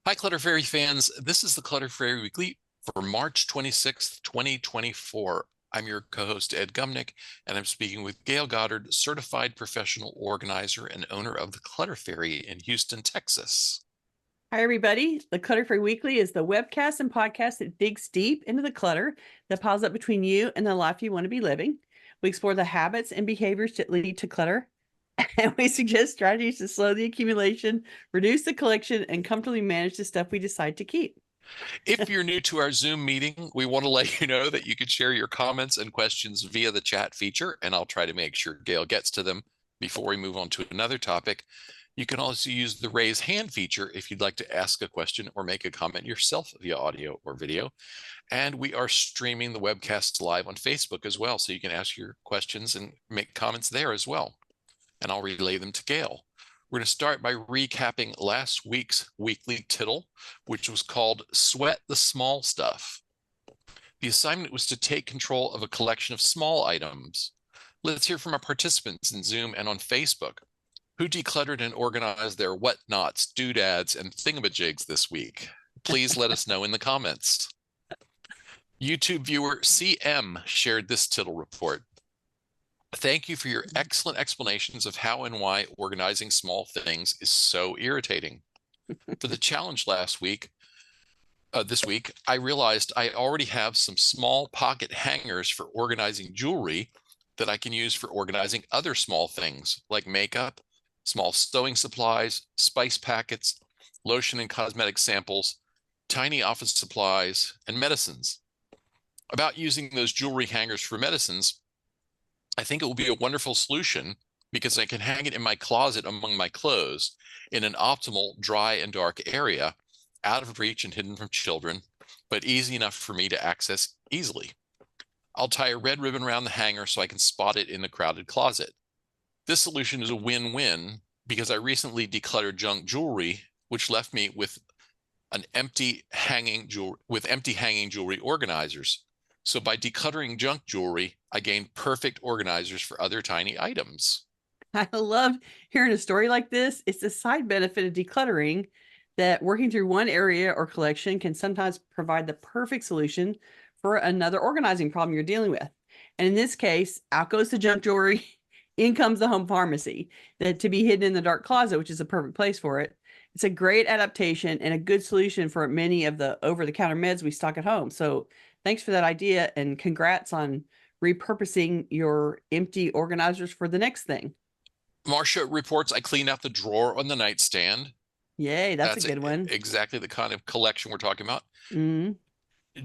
Hi, Clutter Fairy fans. This is the Clutter Fairy Weekly for March 26th, 2024. I'm your co-host, Ed Gumnick, and I'm speaking with Gayle Goddard, certified professional organizer and owner of the Clutter Fairy in Houston, Texas. Hi, everybody. The Clutter Fairy Weekly is the webcast and podcast that digs deep into the clutter that piles up between you and the life you want to be living. We explore the habits and behaviors that lead to clutter, and we suggest strategies to slow the accumulation, reduce the collection, and comfortably manage the stuff we decide to keep. If you're new to our Zoom meeting, we want to let you know that you can share your comments and questions via the chat feature, and I'll try to make sure Gayle gets to them before we move on to another topic. You can also use the raise hand feature if you'd like to ask a question or make a comment yourself via audio or video. And we are streaming the webcast live on Facebook as well, so you can ask your questions and make comments there as well. And I'll relay them to Gayle. We're going to start by recapping last week's weekly tittle, which was called Sweat the Small Stuff. The assignment was to take control of a collection of small items. Let's hear from our participants in Zoom and on Facebook. Who decluttered and organized their whatnots, doodads, and thingamajigs this week? Please let us know in the comments. YouTube viewer CM shared this tittle report. Thank you for your excellent explanations of how and why organizing small things is so irritating. For the challenge this week, I realized I already have some small pocket hangers for organizing jewelry that I can use for organizing other small things like makeup, small sewing supplies, spice packets, lotion and cosmetic samples, tiny office supplies, and medicines. About using those jewelry hangers for medicines, I think it will be a wonderful solution because I can hang it in my closet among my clothes in an optimal dry and dark area, out of reach and hidden from children, but easy enough for me to access easily. I'll tie a red ribbon around the hanger so I can spot it in the crowded closet. This solution is a win-win because I recently decluttered junk jewelry, which left me with empty hanging jewelry organizers. So by decluttering junk jewelry, I gained perfect organizers for other tiny items. I love hearing a story like this. It's a side benefit of decluttering that working through one area or collection can sometimes provide the perfect solution for another organizing problem you're dealing with. And in this case, out goes the junk jewelry, in comes the home pharmacy, that to be hidden in the dark closet, which is a perfect place for it. It's a great adaptation and a good solution for many of the over-the-counter meds we stock at home. So thanks for that idea, and congrats on repurposing your empty organizers for the next thing. Marcia reports I cleaned out the drawer on the nightstand. Yay, that's a good one. Exactly the kind of collection we're talking about. Mm.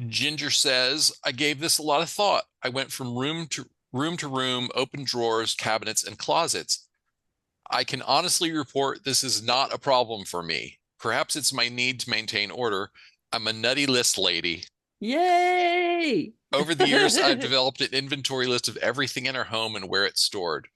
Ginger says, I gave this a lot of thought. I went from room to room, open drawers, cabinets, and closets. I can honestly report this is not a problem for me. Perhaps it's my need to maintain order. I'm a nutty list lady. Yay! Over the years, I've developed an inventory list of everything in our home and where it's stored.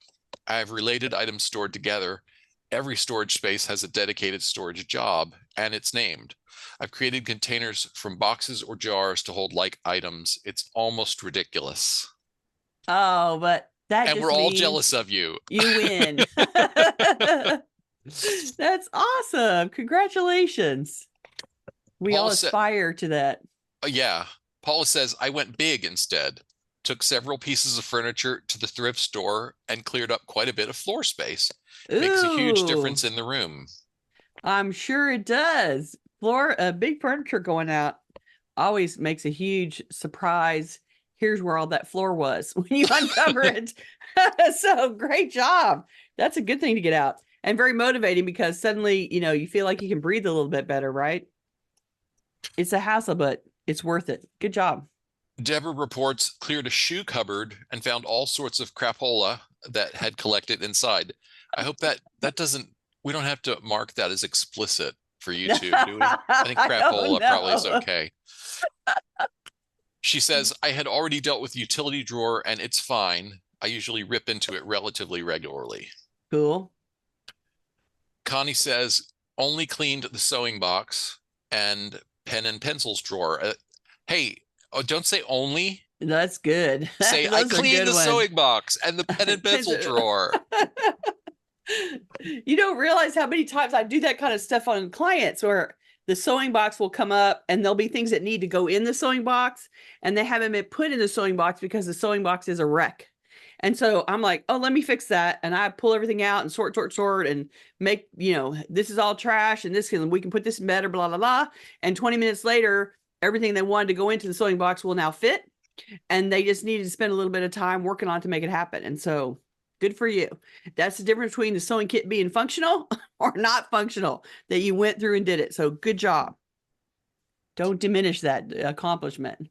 I have related items stored together. Every storage space has a dedicated storage job, and it's named. I've created containers from boxes or jars to hold like items. It's almost ridiculous. Oh, but that And just we're all means jealous of you. you win. That's awesome. Congratulations. We all Paula said, aspire to that. yeah. Paula says, I went big instead. Took several pieces of furniture to the thrift store and cleared up quite a bit of floor space. Makes a huge Ooh, difference in the room. I'm sure it does. Big furniture going out always makes a huge surprise. Here's where all that floor was when you uncover it. So great job. That's a good thing to get out, and very motivating because suddenly, you feel like you can breathe a little bit better, right? It's a hassle, but it's worth it. Good job. Deborah reports cleared a shoe cupboard and found all sorts of crapola that had collected inside. I hope that doesn't, we don't have to mark that as explicit for YouTube, do we? I think crapola probably is okay. She says, I had already dealt with the utility drawer and it's fine. I usually rip into it relatively regularly. Cool. Connie says, only cleaned the sewing box and pen and pencils drawer. Hey, oh, don't say only. That's good. Say, I cleaned the sewing box and the pen and pencil drawer. You don't realize how many times I do that kind of stuff on clients where the sewing box will come up and there'll be things that need to go in the sewing box and they haven't been put in the sewing box because the sewing box is a wreck. And so I'm like, oh, let me fix that. And I pull everything out and sort and make, this is all trash and we can put this in better, blah, blah, blah. And 20 minutes later, everything they wanted to go into the sewing box will now fit. And they just needed to spend a little bit of time working on it to make it happen. And so good for you. That's the difference between the sewing kit being functional or not functional, that you went through and did it. So good job. Don't diminish that accomplishment.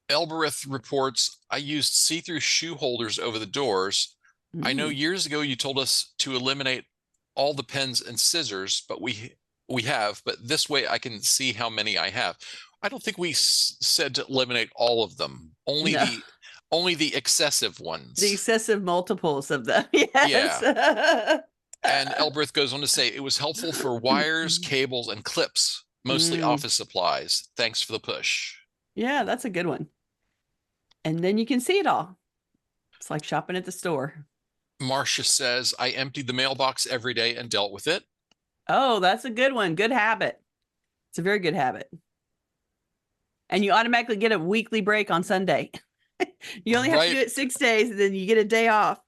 Elbereth reports, I used see-through shoe holders over the doors. I know years ago you told us to eliminate all the pens and scissors, but we have, but this way I can see how many I have. I don't think we said to eliminate all of them. Only the excessive ones. The excessive multiples of them. Yes. Yeah. And Elbereth goes on to say, it was helpful for wires, cables, and clips, mostly office supplies. Thanks for the push. Yeah, that's a good one. And then you can see it all. It's like shopping at the store. Marcia says, I emptied the mailbox every day and dealt with it. Oh, that's a good one. Good habit. It's a very good habit. And you automatically get a weekly break on Sunday. You only have to do it 6 days, and then you get a day off.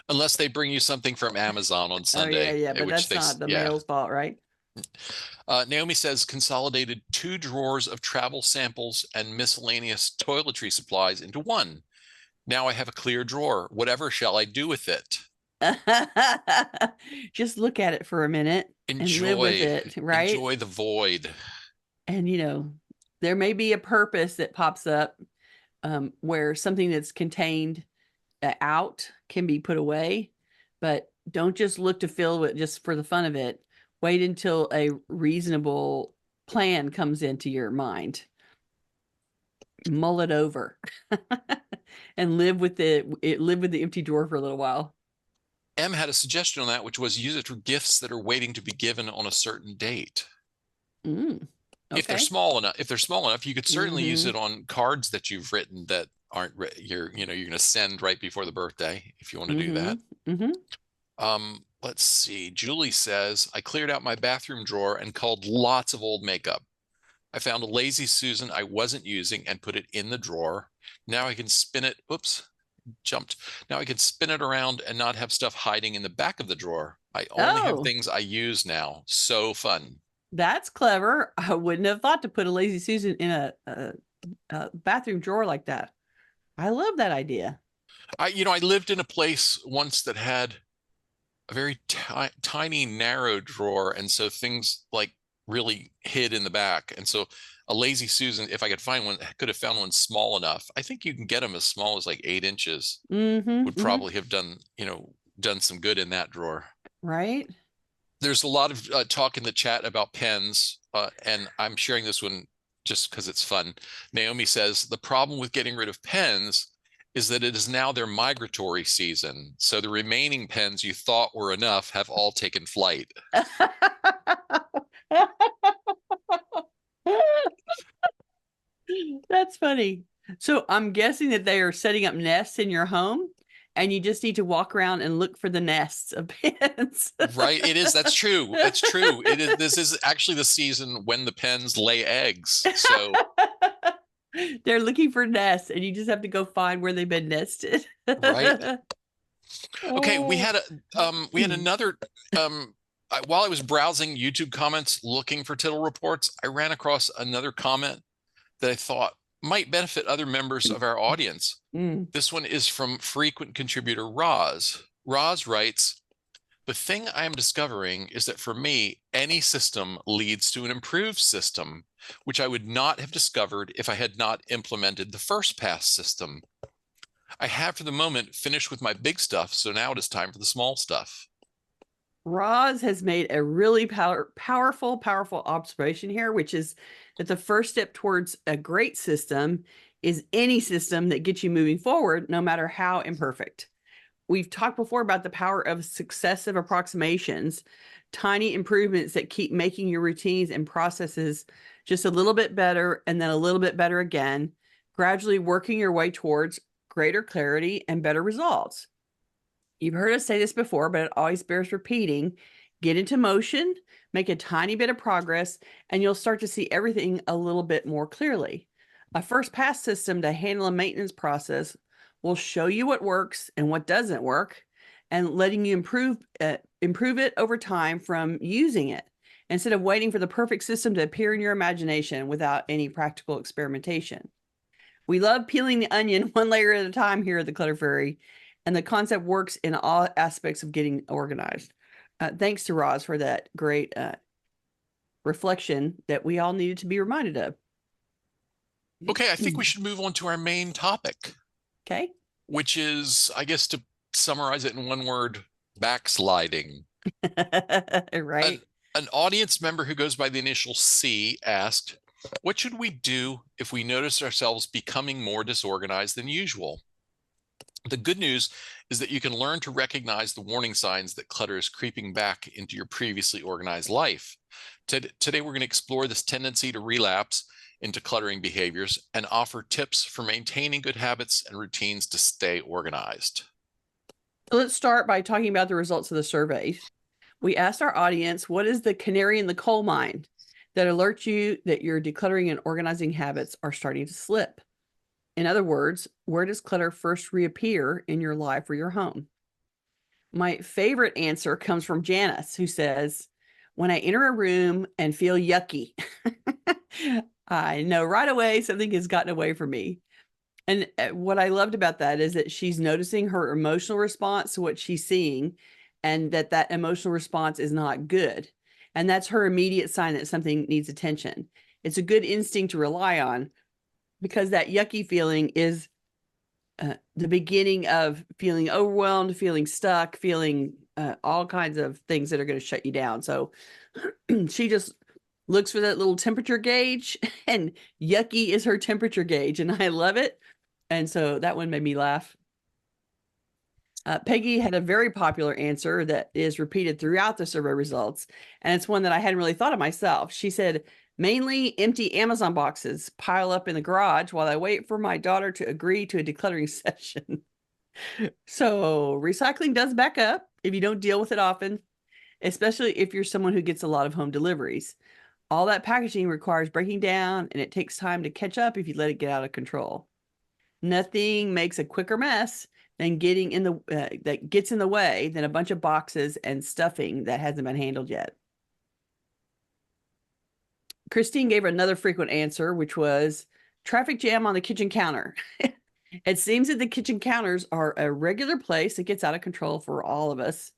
Unless they bring you something from Amazon on Sunday. Oh, yeah, but that's not the mail's fault, right? Naomi says, consolidated 2 drawers of travel samples and miscellaneous toiletry supplies into one. Now I have a clear drawer. Whatever shall I do with it? Just look at it for a minute and live with it, right? Enjoy the void. And, there may be a purpose that pops up where something that's contained out can be put away, but don't just look to fill it just for the fun of it. Wait until a reasonable plan comes into your mind. Mull it over and live with the empty drawer for a little while. Em had a suggestion on that, which was use it for gifts that are waiting to be given on a certain date. Okay. If they're small enough, you could certainly use it on cards that you've written that aren't you're going to send right before the birthday if you want to do that. Let's see. Julie says, I cleared out my bathroom drawer and culled lots of old makeup. I found a Lazy Susan I wasn't using and put it in the drawer. Now I can spin it. Oops, jumped. Now I can spin it around and not have stuff hiding in the back of the drawer. I only have things I use now. So fun. That's clever. I wouldn't have thought to put a Lazy Susan in a bathroom drawer like that. I love that idea. I lived in a place once that had a very tiny, narrow drawer. And so things like really hid in the back. And so a Lazy Susan, if I could find one, could have found one small enough. I think you can get them as small as like 8 inches. Would probably have done some good in that drawer. Right. There's a lot of talk in the chat about pens, and I'm sharing this one just because it's fun. Naomi says, the problem with getting rid of pens is that it is now their migratory season. So the remaining pens you thought were enough have all taken flight. That's funny. So I'm guessing that they are setting up nests in your home, and you just need to walk around and look for the nests of pens. Right. It is. That's true. That's true. It is. This is actually the season when the pens lay eggs. So they're looking for nests, and you just have to go find where they've been nested. Right. Okay. We had another, while I was browsing YouTube comments, looking for Tittle reports, I ran across another comment that I thought might benefit other members of our audience. This one is from frequent contributor Roz. Roz writes, the thing I am discovering is that for me, any system leads to an improved system, which I would not have discovered if I had not implemented the first pass system. I have for the moment finished with my big stuff, so now it is time for the small stuff. Roz has made a really powerful observation here, which is that the first step towards a great system is any system that gets you moving forward, no matter how imperfect. We've talked before about the power of successive approximations, tiny improvements that keep making your routines and processes just a little bit better and then a little bit better again, gradually working your way towards greater clarity and better results. You've heard us say this before, but it always bears repeating. Get into motion, make a tiny bit of progress, and you'll start to see everything a little bit more clearly. A first pass system to handle a maintenance process will show you what works and what doesn't work, and letting you improve it over time from using it, instead of waiting for the perfect system to appear in your imagination without any practical experimentation. We love peeling the onion one layer at a time here at the Clutter Fairy, and the concept works in all aspects of getting organized. Thanks to Roz for that great reflection that we all needed to be reminded of. Okay, I think we should move on to our main topic. Okay. Which is, I guess, to summarize it in one word, backsliding. Right. An audience member who goes by the initial C asked, what should we do if we notice ourselves becoming more disorganized than usual? The good news is that you can learn to recognize the warning signs that clutter is creeping back into your previously organized life. Today, we're going to explore this tendency to relapse into cluttering behaviors and offer tips for maintaining good habits and routines to stay organized. Let's start by talking about the results of the survey. We asked our audience, what is the canary in the coal mine that alerts you that your decluttering and organizing habits are starting to slip? In other words, where does clutter first reappear in your life or your home? My favorite answer comes from Janice, who says, when I enter a room and feel yucky, I know right away something has gotten away from me. And what I loved about that is that she's noticing her emotional response to what she's seeing, and that emotional response is not good. And that's her immediate sign that something needs attention. It's a good instinct to rely on, because that yucky feeling is the beginning of feeling overwhelmed, feeling stuck, feeling all kinds of things that are going to shut you down. So she just looks for that little temperature gauge, and yucky is her temperature gauge. And I love it. And so that one made me laugh. Peggy had a very popular answer that is repeated throughout the survey results. And it's one that I hadn't really thought of myself. She said, mainly empty Amazon boxes pile up in the garage while I wait for my daughter to agree to a decluttering session. So recycling does back up if you don't deal with it often, especially if you're someone who gets a lot of home deliveries. All that packaging requires breaking down, and it takes time to catch up if you let it get out of control. Nothing makes a quicker mess than that gets in the way than a bunch of boxes and stuffing that hasn't been handled yet. Christine gave another frequent answer, which was traffic jam on the kitchen counter. It seems that the kitchen counters are a regular place that gets out of control for all of us.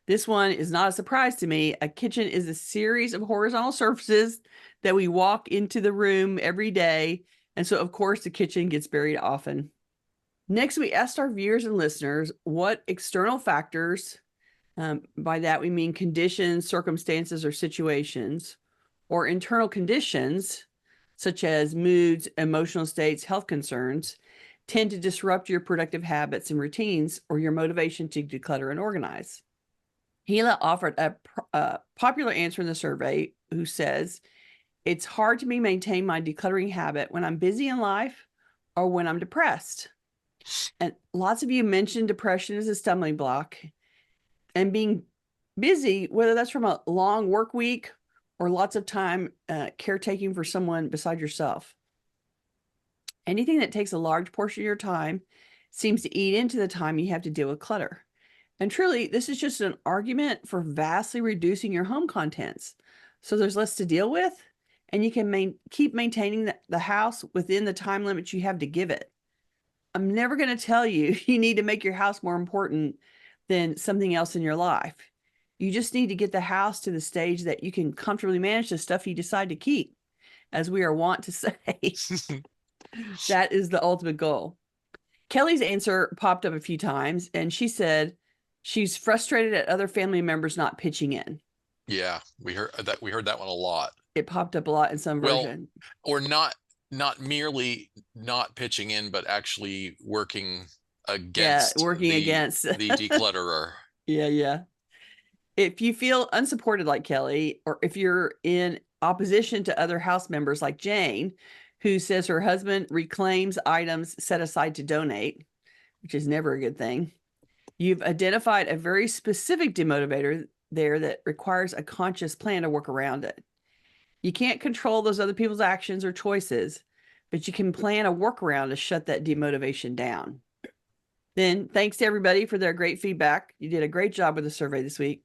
This one is not a surprise to me. A kitchen is a series of horizontal surfaces that we walk into the room every day. And so, of course, the kitchen gets buried often. Next, we asked our viewers and listeners what external factors, by that we mean conditions, circumstances, or situations, or internal conditions, such as moods, emotional states, health concerns, tend to disrupt your productive habits and routines or your motivation to declutter and organize. Gila offered a popular answer in the survey, who says, it's hard to maintain my decluttering habit when I'm busy in life or when I'm depressed. And lots of you mentioned depression as a stumbling block, and being busy, whether that's from a long work week or lots of time caretaking for someone beside yourself. Anything that takes a large portion of your time seems to eat into the time you have to deal with clutter. And truly, this is just an argument for vastly reducing your home contents. So there's less to deal with, and you can keep maintaining the house within the time limits you have to give it. I'm never going to tell you you need to make your house more important than something else in your life. You just need to get the house to the stage that you can comfortably manage the stuff you decide to keep, as we are wont to say. That is the ultimate goal. Kelly's answer popped up a few times, and she said she's frustrated at other family members not pitching in. Yeah, we heard that one a lot. It popped up a lot in some version. Or not merely not pitching in, but actually working against the declutterer. Yeah. If you feel unsupported like Kelly, or if you're in opposition to other house members like Jane, who says her husband reclaims items set aside to donate, which is never a good thing, you've identified a very specific demotivator there that requires a conscious plan to work around it. You can't control those other people's actions or choices, but you can plan a workaround to shut that demotivation down. Then thanks to everybody for their great feedback. You did a great job with the survey this week.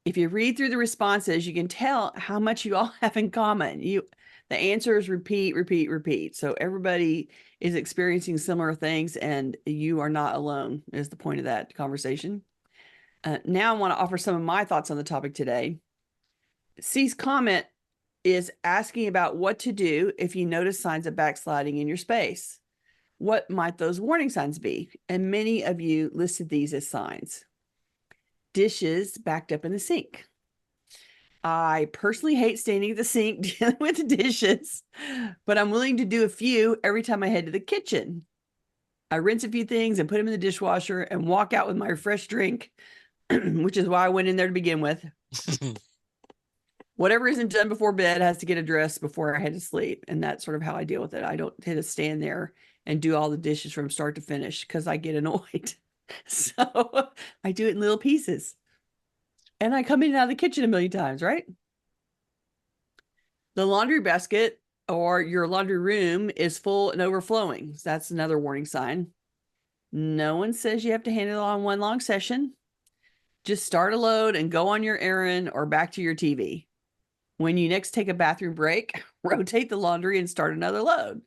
If you read through the responses, you can tell how much you all have in common. The answers repeat, repeat, repeat. So everybody is experiencing similar things, and you are not alone, is the point of that conversation. Now I want to offer some of my thoughts on the topic today. C's comment is asking about what to do if you notice signs of backsliding in your space. What might those warning signs be? And many of you listed these as signs. Dishes backed up in the sink. I personally hate standing at the sink dealing with the dishes, but I'm willing to do a few every time I head to the kitchen. I rinse a few things and put them in the dishwasher and walk out with my fresh drink, which is why I went in there to begin with. Whatever isn't done before bed has to get addressed before I head to sleep. And that's sort of how I deal with it. I don't tend to stand there and do all the dishes from start to finish because I get annoyed. So I do it in little pieces. And I come in and out of the kitchen a million times, right? The laundry basket or your laundry room is full and overflowing. So that's another warning sign. No one says you have to handle it on one long session. Just start a load and go on your errand or back to your TV. When you next take a bathroom break, rotate the laundry and start another load.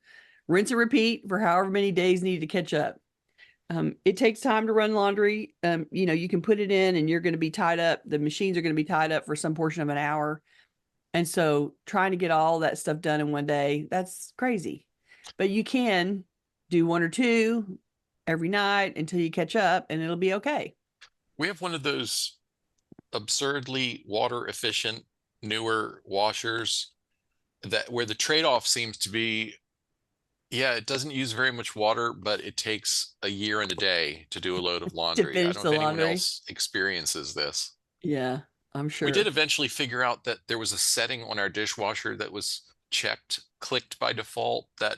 Rinse and repeat for however many days needed to catch up. It takes time to run laundry. You can put it in and you're going to be tied up. The machines are going to be tied up for some portion of an hour. And so trying to get all that stuff done in one day, that's crazy. But you can do one or two every night until you catch up and it'll be okay. We have one of those absurdly water efficient newer washers that where the trade-off seems to be, yeah, it doesn't use very much water, but it takes a year and a day to do a load of To laundry. I finish don't the know if anyone laundry. else experiences this. Yeah, I'm We sure. did eventually figure out that there was a setting on our dishwasher that was clicked by default that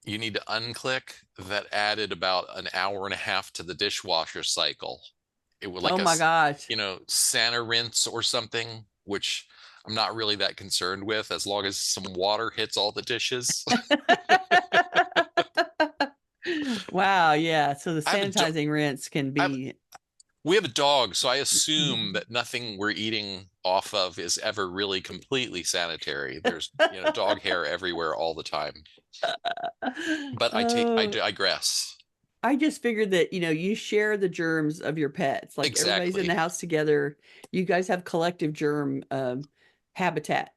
you need to unclick that added about an hour and a half to the dishwasher cycle. It was like Oh my gosh. Santa rinse or something, which I'm not really that concerned with as long as some water hits all the dishes. Wow, yeah. So the I have a do sanitizing rinse can I have be We have a dog, so I assume that nothing we're eating off of is ever really completely sanitary. There's, dog hair everywhere all the time. But I Oh, digress. I just figured that, you share the germs of your pets. Like everybody's in Exactly. the house together. You guys have collective germ habitat,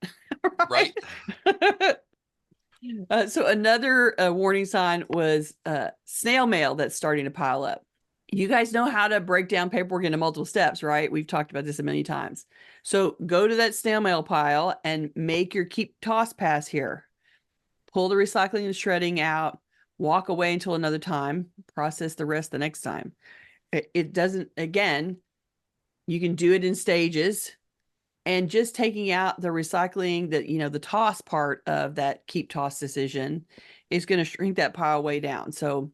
Right? right? So another warning sign was snail mail that's starting to pile up. You guys know how to break down paperwork into multiple steps, right? We've talked about this a million times. So go to that snail mail pile and make your keep toss pass here. Pull the recycling and shredding out, walk away until another time, process the rest the next time. It doesn't, again, you can do it in stages. And just taking out the recycling, the toss part of that keep toss decision is going to shrink that pile way down. So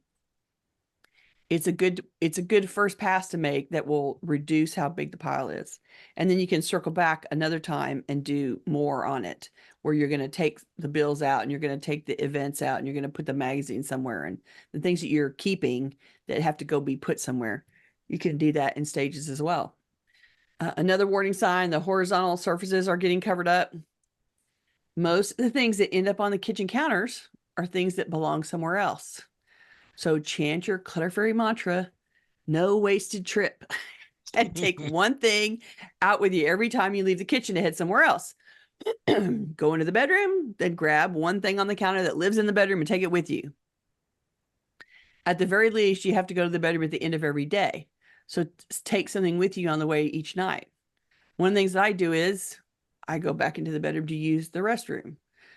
it's a good first pass to make that will reduce how big the pile is. And then you can circle back another time and do more on it, where you're going to take the bills out and you're going to take the events out and you're going to put the magazine somewhere, and the things that you're keeping that have to go be put somewhere. You can do that in stages as well. Another warning sign, the horizontal surfaces are getting covered up. Most of the things that end up on the kitchen counters are things that belong somewhere else. So chant your Clutter Fairy mantra, no wasted trip, and take one thing out with you every time you leave the kitchen to head somewhere else. Go into the bedroom, then grab one thing on the counter that lives in the bedroom and take it with you. At the very least, you have to go to the bedroom at the end of every day. So take something with you on the way each night. One of the things that I do is I go back into the bedroom to use the restroom.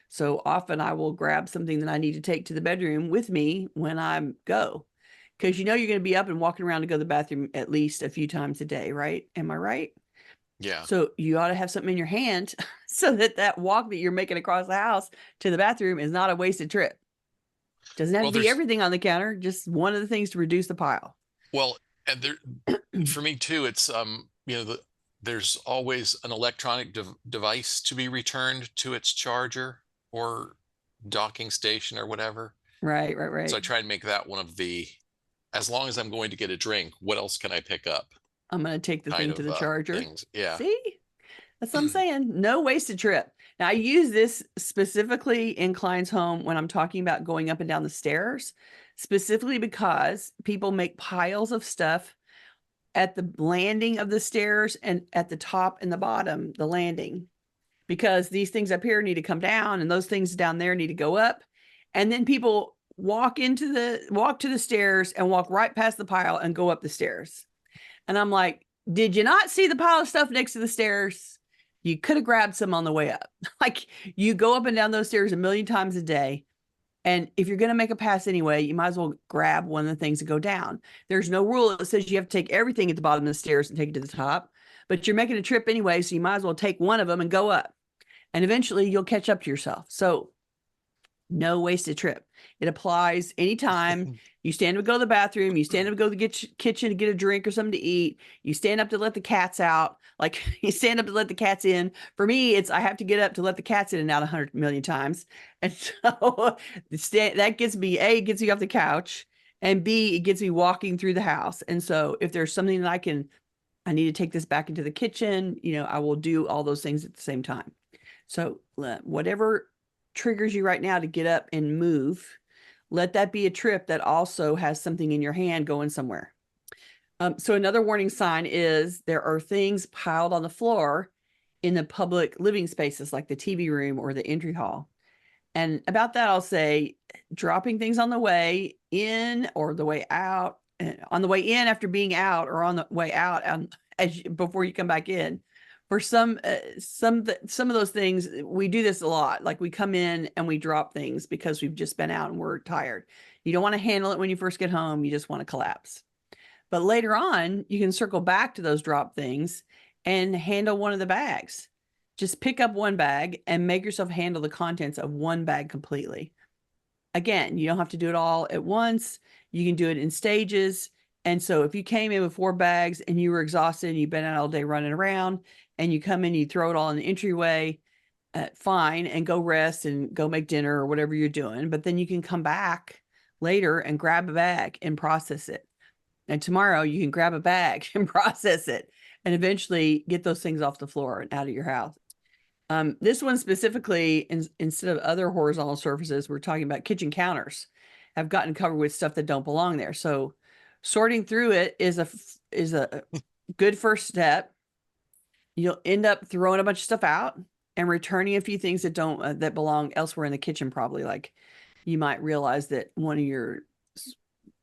So often I will grab something that I need to take to the bedroom with me when I go. Because you're going to be up and walking around to go to the bathroom at least a few times a day, right? Am I right? Yeah. So you ought to have something in your hand so that walk that you're making across the house to the bathroom is not a wasted trip. Doesn't have to be everything on the counter, just one of the things to reduce the pile. Well, and there for me too, it's there's always an electronic device to be returned to its charger or docking station or whatever. Right, So I right. try and make that one of the, as long as I'm going to get a drink, what else can I pick up I'm going to take the kind thing to of the charger. things. Yeah. See? That's what I'm saying. No wasted trip. Now, I use this specifically in clients' home when I'm talking about going up and down the stairs, specifically because people make piles of stuff at the landing of the stairs and at the top and the bottom, the landing, because these things up here need to come down and those things down there need to go up. And then people walk to the stairs and walk right past the pile and go up the stairs. And I'm like, did you not see the pile of stuff next to the stairs? You could have grabbed some on the way up. Like, you go up and down those stairs a million times a day. And if you're going to make a pass anyway, you might as well grab one of the things to go down. There's no rule that says you have to take everything at the bottom of the stairs and take it to the top, but you're making a trip anyway. So you might as well take one of them and go up. And eventually you'll catch up to yourself. So no wasted trip. It applies anytime you stand up to go to the bathroom, you stand up to go to the kitchen to get a drink or something to eat, you stand up to let the cats out, like you stand up to let the cats in. For me, it's I have to get up to let the cats in and out 100 million times. And so that gets me, A, it gets me off the couch, and B, it gets me walking through the house. And so if there's something that I need to take this back into the kitchen, I will do all those things at the same time. So whatever triggers you right now to get up and move, let that be a trip that also has something in your hand going somewhere. So another warning sign is there are things piled on the floor in the public living spaces like the TV room or the entry hall. And about that, I'll say dropping things on the way in or the way out, on the way in after being out or on the way out before you come back in. For some of those things, we do this a lot. Like we come in and we drop things because we've just been out and we're tired. You don't want to handle it when you first get home. You just want to collapse. But later on, you can circle back to those drop things and handle one of the bags. Just pick up one bag and make yourself handle the contents of one bag completely. Again, you don't have to do it all at once. You can do it in stages. And so if you came in with 4 bags and you were exhausted and you've been out all day running around and you come in, you throw it all in the entryway, fine, and go rest and go make dinner or whatever you're doing. But then you can come back later and grab a bag and process it. And tomorrow you can grab a bag and process it and eventually get those things off the floor and out of your house. This one specifically, instead of other horizontal surfaces, we're talking about kitchen counters have gotten covered with stuff that don't belong there. So sorting through it is a good first step. You'll end up throwing a bunch of stuff out and returning a few things that don't that belong elsewhere in the kitchen. Probably, like you might realize that one of your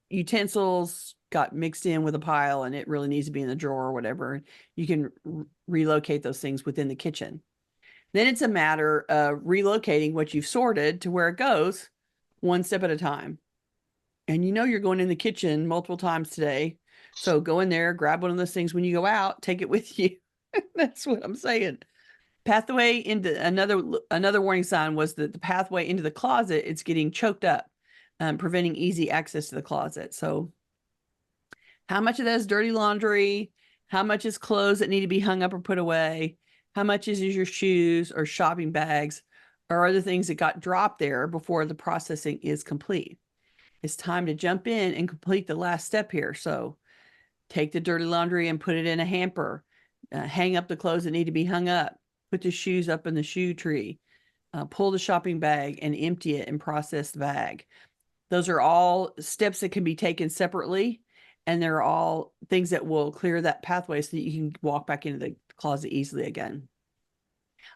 utensils got mixed in with a pile and it really needs to be in the drawer or whatever. You can relocate those things within the kitchen. Then it's a matter of relocating what you've sorted to where it goes one step at a time. And you're going in the kitchen multiple times today. So go in there, grab one of those things when you go out, take it with you. That's what I'm saying. Pathway into another warning sign was that the pathway into the closet, it's getting choked up, preventing easy access to the closet. So how much of that is dirty laundry? How much is clothes that need to be hung up or put away? How much is your shoes or shopping bags or other things that got dropped there before the processing is complete? It's time to jump in and complete the last step here. So take the dirty laundry and put it in a hamper. Hang up the clothes that need to be hung up. Put the shoes up in the shoe tree. Pull the shopping bag and empty it and process the bag. Those are all steps that can be taken separately. And they're all things that will clear that pathway so that you can walk back into the closet easily again.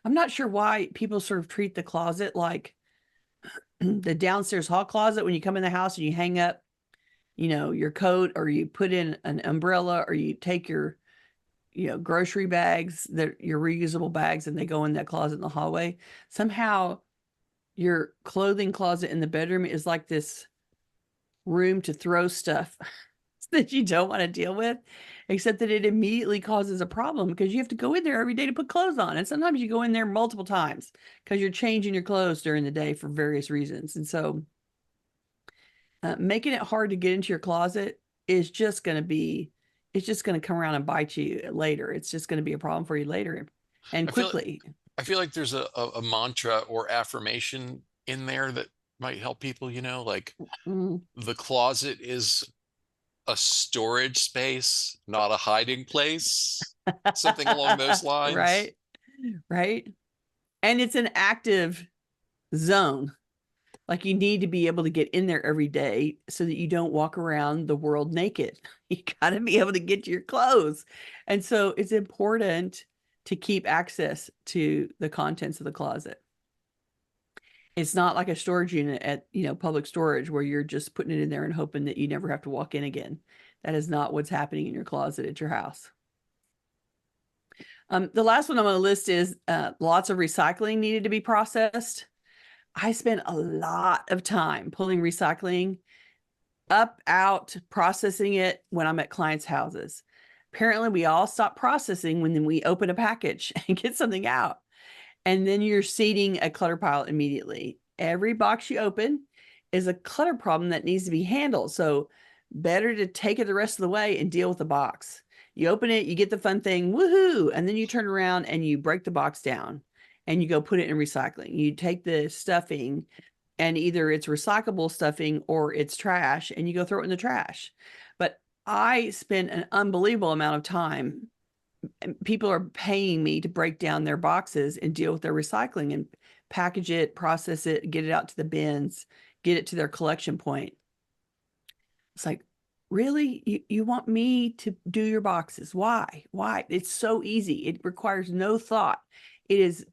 I'm not sure why people sort of treat the closet like the downstairs hall closet when you come in the house and you hang up, your coat, or you put in an umbrella, or you take your, grocery bags, your reusable bags, and they go in that closet in the hallway. Somehow your clothing closet in the bedroom is like this room to throw stuff that you don't want to deal with, except that it immediately causes a problem because you have to go in there every day to put clothes on. And sometimes you go in there multiple times because you're changing your clothes during the day for various reasons. And so making it hard to get into your closet is just going to be it's just going to come around and bite you later. It's just going to be a problem for you later and I feel quickly. I feel like there's a mantra or affirmation in there that might help people, like Mm. the closet is a storage space, not a hiding place. Something along those lines. Right. Right. And it's an active zone. Like you need to be able to get in there every day so that you don't walk around the world naked. You got to be able to get to your clothes. And so it's important to keep access to the contents of the closet. It's not like a storage unit at, public storage where you're just putting it in there and hoping that you never have to walk in again. That is not what's happening in your closet at your house. The last one I'm going to list is lots of recycling needed to be processed. I spent a lot of time pulling recycling up, out, processing it when I'm at clients' houses. Apparently, we all stop processing when we open a package and get something out. And then you're seeding a clutter pile immediately. Every box you open is a clutter problem that needs to be handled. So better to take it the rest of the way and deal with the box. You open it, you get the fun thing, woohoo, and then you turn around and you break the box down and you go put it in recycling. You take the stuffing and either it's recyclable stuffing or it's trash and you go throw it in the trash. But I spent an unbelievable amount of time. People are paying me to break down their boxes and deal with their recycling and package it, process it, get it out to the bins, get it to their collection point. It's like, really? You want me to do your boxes? Why? Why? It's so easy. It requires no thought. It is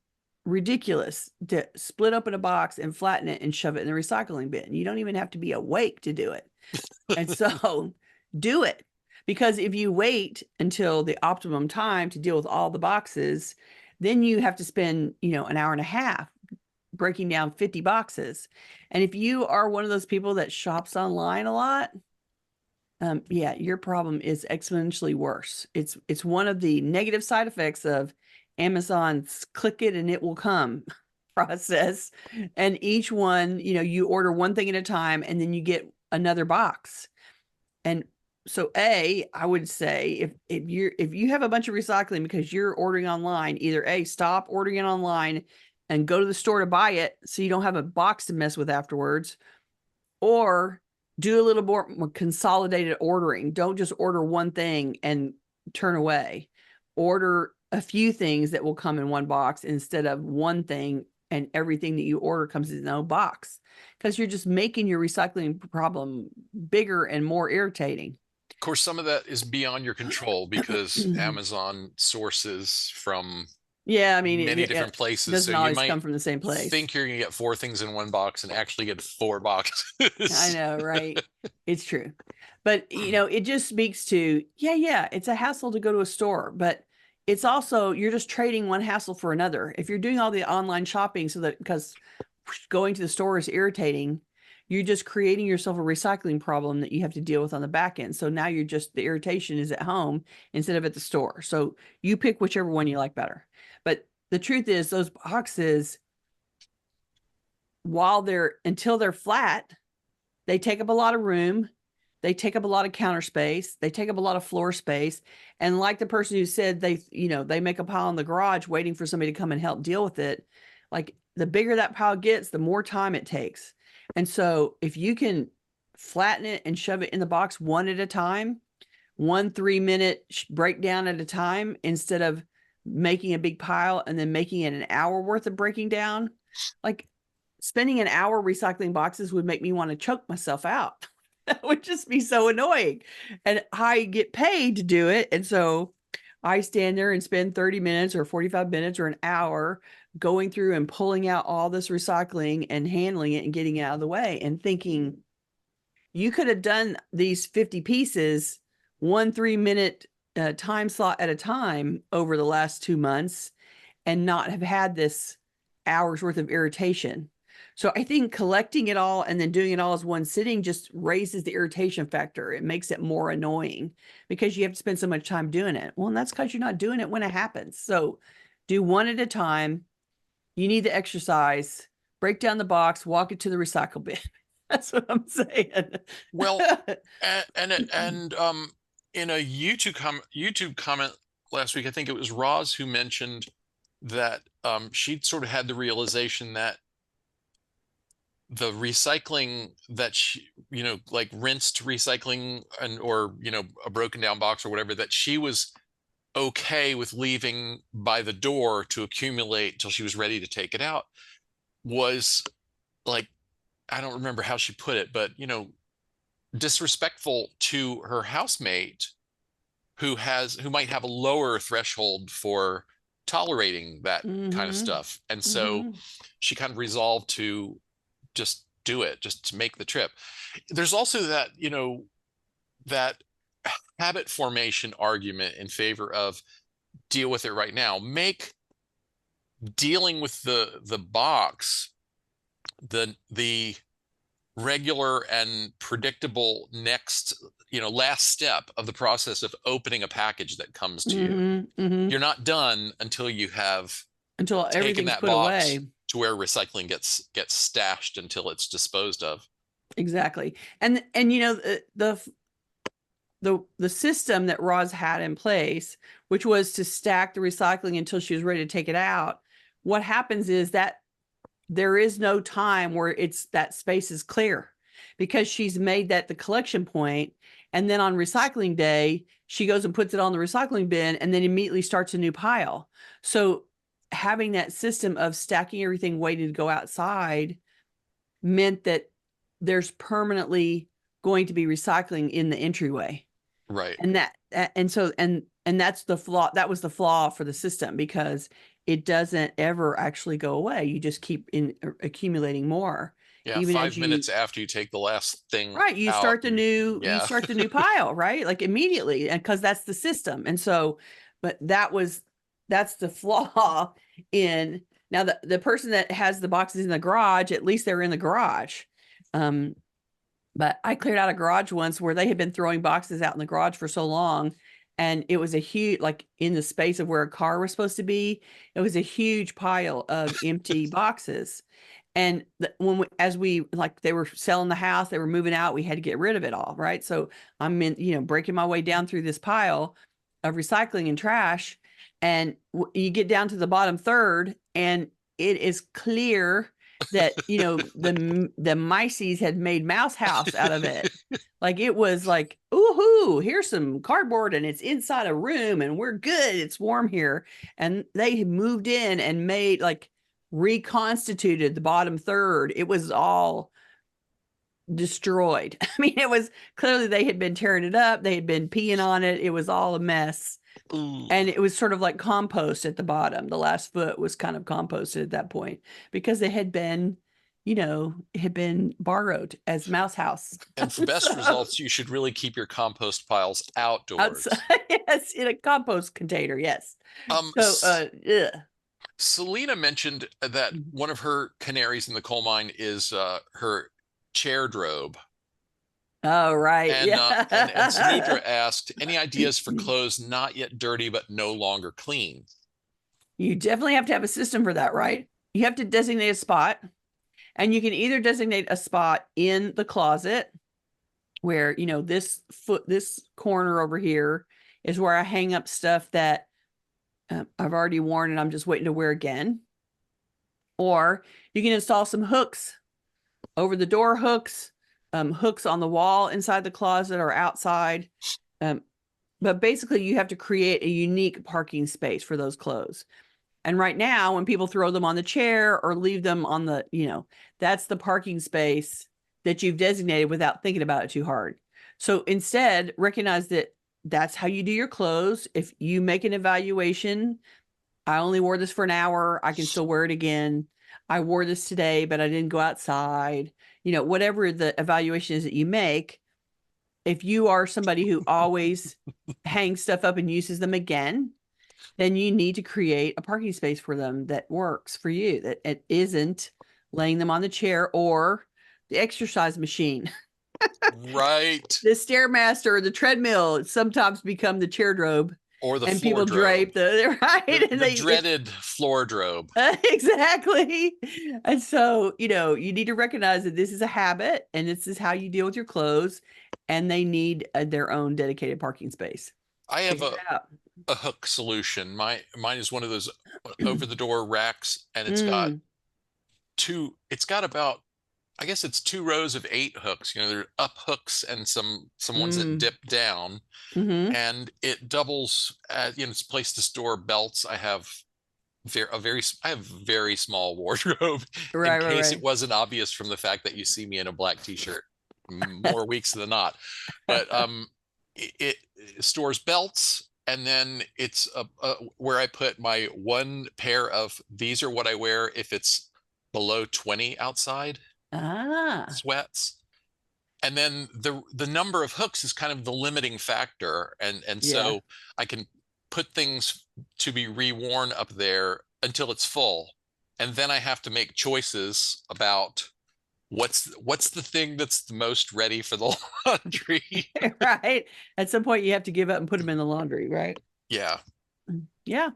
ridiculous to split open a box and flatten it and shove it in the recycling bin. You don't even have to be awake to do it. And so do it. Because if you wait until the optimum time to deal with all the boxes, then you have to spend, an hour and a half breaking down 50 boxes. And if you are one of those people that shops online a lot, yeah, your problem is exponentially worse. It's one of the negative side effects of Amazon's click it and it will come process. And each one, you order one thing at a time and then you get another box. And so I would say if you have a bunch of recycling because you're ordering online, either stop ordering it online and go to the store to buy it so you don't have a box to mess with afterwards, or do a little more consolidated ordering. Don't just order one thing and turn away. Order a few things that will come in one box instead of one thing and everything that you order comes in no box, because you're just making your recycling problem bigger and more irritating. Of course, some of that is beyond your control because Amazon sources from Yeah, I mean, many it different places. So doesn't you always might come from the same place. think you're going to get 4 things in one box and actually get 4 boxes. I know, right? It's true. But, it just speaks to, yeah, it's a hassle to go to a store, but it's also, you're just trading one hassle for another. If you're doing all the online shopping because going to the store is irritating, you're just creating yourself a recycling problem that you have to deal with on the back end. So now the irritation is at home instead of at the store. So you pick whichever one you like better. But the truth is those boxes, until they're flat, they take up a lot of room. They take up a lot of counter space. They take up a lot of floor space. And like the person who said they make a pile in the garage waiting for somebody to come and help deal with it. Like the bigger that pile gets, the more time it takes. And so if you can flatten it and shove it in the box one at a time, 1 3-minute breakdown at a time, instead of making a big pile and then making it an hour worth of breaking down, like spending an hour recycling boxes would make me want to choke myself out. That would just be so annoying. And I get paid to do it. And so I stand there and spend 30 minutes or 45 minutes or an hour going through and pulling out all this recycling and handling it and getting it out of the way and thinking, you could have done these 50 pieces 1 3-minute time slot at a time over the last 2 months and not have had this hours worth of irritation. So I think collecting it all and then doing it all as one sitting just raises the irritation factor. It makes it more annoying because you have to spend so much time doing it. Well, and that's because you're not doing it when it happens. So do one at a time. You need the exercise, break down the box, walk it to the recycle bin. That's what I'm saying. Well, and in a YouTube comment last week, I think it was Roz who mentioned that she'd sort of had the realization that the recycling that she, like rinsed recycling and or a broken down box or whatever, that she was okay with leaving by the door to accumulate till she was ready to take it out, was like, I don't remember how she put it, but disrespectful to her housemate who might have a lower threshold for tolerating that kind of Mm-hmm. stuff. And so Mm-hmm. she kind of resolved to just do it, just to make the trip. There's also that, that habit formation argument in favor of deal with it right now. Make dealing with the box the regular and predictable next, last step of the process of opening a package that comes to you. Mm-hmm. Mm-hmm. You're not done until you have Until taken everything's that put box away. to where recycling gets stashed until it's disposed of. Exactly. And the system that Roz had in place, which was to stack the recycling until she was ready to take it out. What happens is that there is no time where it's that space is clear because she's made that the collection point, and then on recycling day she goes and puts it on the recycling bin and then immediately starts a new pile. So having that system of stacking everything waiting to go outside meant that there's permanently going to be recycling in the entryway. Right. And and that's the flaw. That was the flaw for the system, because it doesn't ever actually go away. You just keep accumulating more, Yeah, even as 5 minutes after you take the last thing right, out, you yeah. start the new pile, right? Like immediately, and because that's the system. And so, but that's the flaw in now the person that has the boxes in the garage, at least they're in the garage. Um, but I cleared out a garage once where they had been throwing boxes out in the garage for so long. And it was a huge, like in the space of where a car was supposed to be, it was a huge pile of empty boxes. And as we, like, they were selling the house, they were moving out, we had to get rid of it all. Right. So I'm breaking my way down through this pile of recycling and trash. And you get down to the bottom third, and it is clear that the mices had made mouse house out of it. Like it was like, ooh, here's some cardboard and it's inside a room and we're good, it's warm here. And they moved in and made, like, reconstituted the bottom third. It was all destroyed. I mean, it was clearly they had been tearing it up, they had been peeing on it, it was all a mess. Ooh. And it was sort of like compost at the bottom. The last foot was kind of composted at that point because it had been, it had been borrowed as mouse house. And for best results, you should really keep your compost piles outdoors. Outside, yes, in a compost container, yes. Um, So, Selena mentioned that one of her canaries in the coal mine is her chair drobe. oh, right, And yeah. Samudra asked, any ideas for clothes not yet dirty but no longer clean? You definitely have to have a system for that, right? You have to designate a spot, and you can either designate a spot in the closet where, this corner over here is where I hang up stuff that I've already worn and I'm just waiting to wear again. Or you can install some hooks over the door, hooks on the wall inside the closet or outside. But basically you have to create a unique parking space for those clothes. And right now, when people throw them on the chair or leave them on the, that's the parking space that you've designated without thinking about it too hard. So instead, recognize that that's how you do your clothes. If you make an evaluation, I only wore this for an hour, I can still wear it again. I wore this today, but I didn't go outside. Whatever the evaluation is that you make, if you are somebody who always hangs stuff up and uses them again, then you need to create a parking space for them that works for you, that it isn't laying them on the chair or the exercise machine. Right. The Stairmaster or the treadmill sometimes become the chair drobe, Or the and floor people drobe. drape and The dreaded floor drobe. exactly. And so, you need to recognize that this is a habit and this is how you deal with your clothes. and they need their own dedicated parking space. I have Figure it out. a hook solution. Mine is one of those over the door racks, and Mm, it's got about, I guess it's 2 rows of 8 hooks. You know, there are up hooks and some ones that mm, dip down, mm-hmm. and it doubles as, you know, it's a place to store belts. I have very small wardrobe in Right, right, case it right. wasn't obvious from the fact that you see me in a black t-shirt more weeks than not. But it stores belts, and then it's where I put my one pair of, these are what I wear if it's below 20 outside, Ah, sweats. And then the number of hooks is kind of the limiting factor, and yeah. so I can put things to be reworn up there until it's full, and then I have to make choices about what's the thing that's the most ready for the laundry. Right. At some point, you have to give up and put them in the laundry, right? Yeah, Yeah.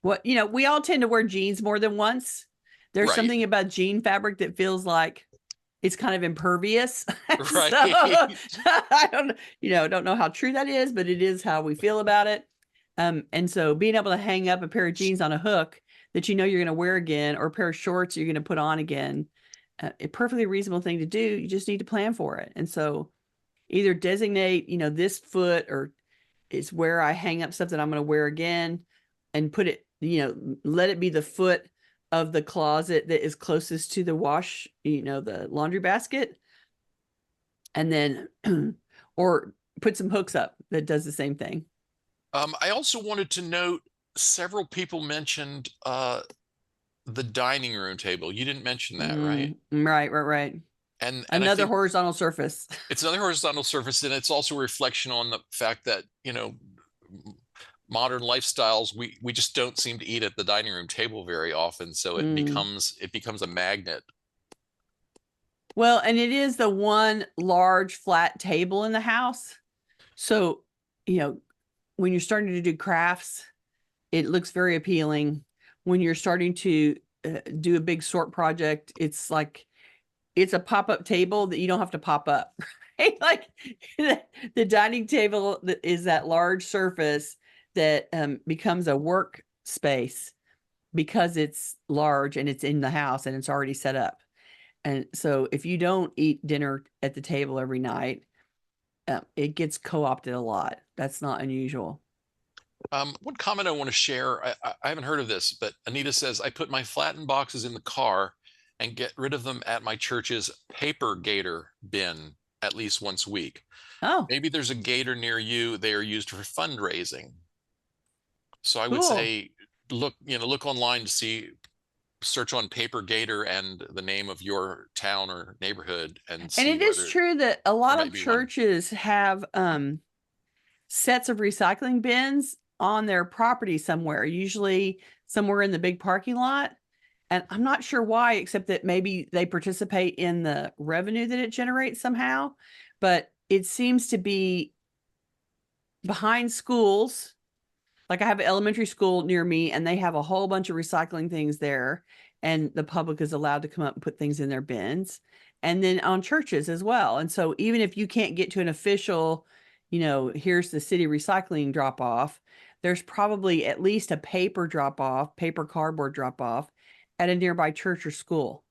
What, we all tend to wear jeans more than once. There's right, something about jean fabric that feels like it's kind of impervious. So right. I don't know how true that is, but it is how we feel about it. And so being able to hang up a pair of jeans on a hook that you're going to wear again, or a pair of shorts you're going to put on again, a perfectly reasonable thing to do. You just need to plan for it. And so either designate, this foot or is where I hang up stuff that I'm going to wear again, and put it, let it be the foot of the closet that is closest to the wash, the laundry basket. And then, or put some hooks up that does the same thing. I also wanted to note several people mentioned the dining room table. You didn't mention that, right? Right, right, right. And I Another think horizontal surface. it's another horizontal surface, and it's also a reflection on the fact that, you know, modern lifestyles, we just don't seem to eat at the dining room table very often, so Mm. it becomes a magnet. Well, and it is the one large flat table in the house. So, you know, when you're starting to do crafts, it looks very appealing. When you're starting to do a big sort project, it's like it's a pop-up table that you don't have to pop up. Right? Like the dining table is that large surface that becomes a work space because it's large and it's in the house and it's already set up. And so if you don't eat dinner at the table every night, it gets co-opted a lot. That's not unusual. One comment I want to share, I haven't heard of this, but Anita says, I put my flattened boxes in the car and get rid of them at my church's paper gator bin at least once a week. Oh, Maybe there's a gator near you. They are used for fundraising. So I would cool. say look online to see, search on paper gator and the name of your town or neighborhood and And see it is whether true that a there lot might of be one. churches have sets of recycling bins on their property somewhere, usually somewhere in the big parking lot. And I'm not sure why, except that maybe they participate in the revenue that it generates somehow. But it seems to be behind schools. Like I have an elementary school near me, and they have a whole bunch of recycling things there. And the public is allowed to come up and put things in their bins. And then on churches as well. And so even if you can't get to an official, here's the city recycling drop off, there's probably at least a paper drop off, paper cardboard drop off at a nearby church or school,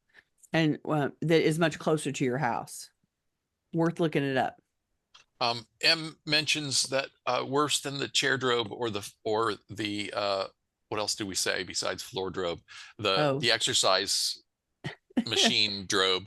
and that is much closer to your house. Worth looking it up. M mentions that worse than the chair drobe or the what else do we say besides floor drobe? The Oh. the exercise machine drobe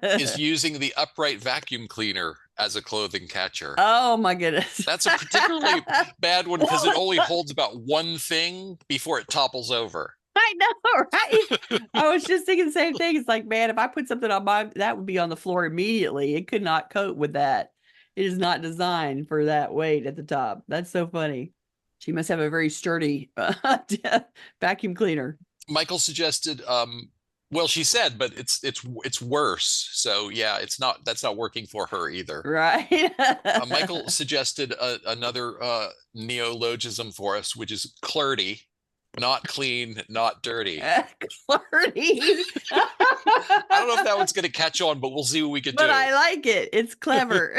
is using the upright vacuum cleaner as a clothing catcher. Oh my goodness. That's a particularly bad one because it only holds about one thing before it topples over. I know, right? I was just thinking the same thing. It's like, man, if I put something on that would be on the floor immediately. It could not cope with that. It is not designed for that weight at the top. That's so funny. She must have a very sturdy vacuum cleaner. Michael suggested, well, she said, but it's worse. So yeah, that's not working for her either. Right? Michael suggested another neologism for us, which is clurty, not clean, not dirty. Clarity. don't know if that one's going to catch on, but we'll see what we could But do. I like it. It's clever.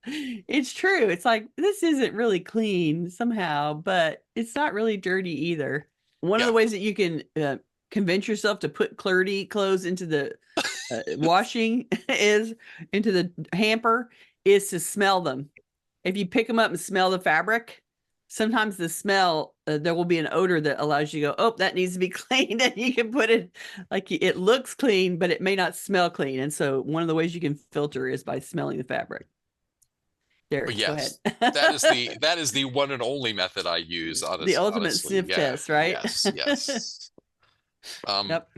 It's true. It's like, this isn't really clean somehow, but it's not really dirty either. One of the ways that you can convince yourself to put dirty clothes into the washing is into the hamper is to smell them. If you pick them up and smell the fabric, sometimes the smell, there will be an odor that allows you to go, oh, that needs to be cleaned. And you can put it like it looks clean, but it may not smell clean. And so one of the ways you can filter is by smelling the fabric. There, Yes, go ahead. that is the one and only method I use. The ultimate honestly, sniff test, right? Yes. Yep.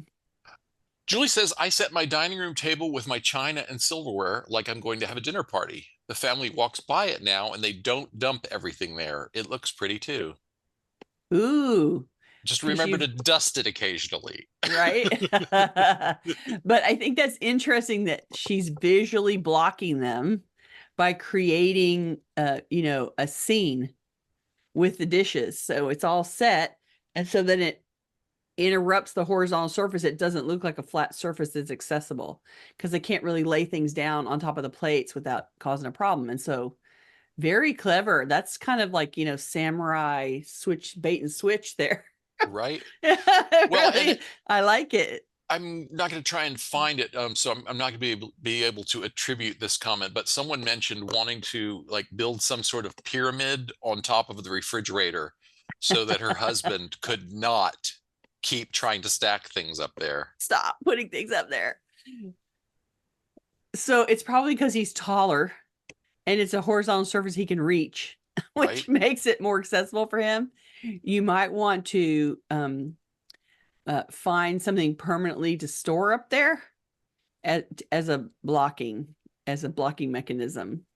Julie says, I set my dining room table with my china and silverware like I'm going to have a dinner party. The family walks by it now and they don't dump everything there. It looks pretty too. Ooh. Just remember to dust it occasionally. Right. But I think that's interesting that she's visually blocking them by creating, a scene with the dishes. So it's all set. And so then it interrupts the horizontal surface. It doesn't look like a flat surface that's accessible because they can't really lay things down on top of the plates without causing a problem. And so very clever. That's kind of like, samurai bait and switch there. Right. Well, really, I like it. I'm not going to try and find it, so I'm not going to be able to attribute this comment. But someone mentioned wanting to like build some sort of pyramid on top of the refrigerator, so that her husband could not keep trying to stack things up there. Stop putting things up there. So it's probably because he's taller, and it's a horizontal surface he can reach, which makes it more accessible for him. You might want to find something permanently to store up there as a blocking mechanism.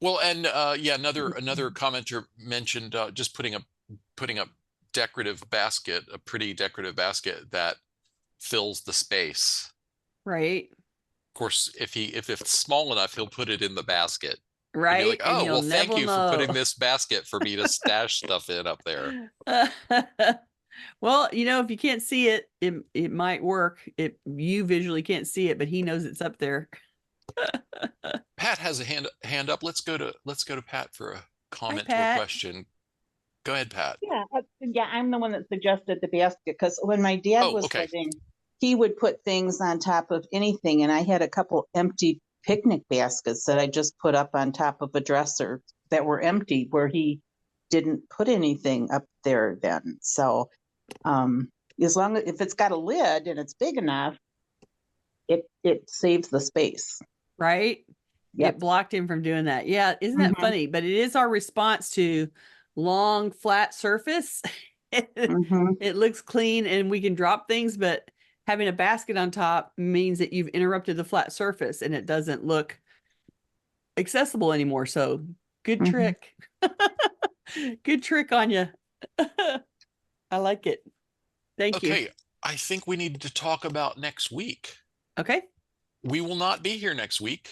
Well, and another commenter mentioned just putting up a pretty decorative basket that fills the space. Right. Of course, if it's small enough, he'll put it in the basket. Right. Like, oh, well, thank you for putting this basket for me to stash stuff in up there. Well, if you can't see it, it might work. You visually can't see it, but he knows it's up there. Pat has a hand up. Let's go to Pat for a comment or a question. Go ahead, Pat. Yeah, I'm the one that suggested the basket because when my dad was living, he would put things on top of anything, and I had a couple empty picnic baskets that I just put up on top of a dresser that were empty where he didn't put anything up there then. So as long as if it's got a lid and it's big enough, it saves the space. Right? Yep. It blocked him from doing that. Yeah, isn't that funny? But it is our response to long flat surface. It looks clean and we can drop things, but having a basket on top means that you've interrupted the flat surface and it doesn't look accessible anymore. So good trick. Good trick on you. I like it. Thank you. Okay, I think we need to talk about next week. Okay. We will not be here next week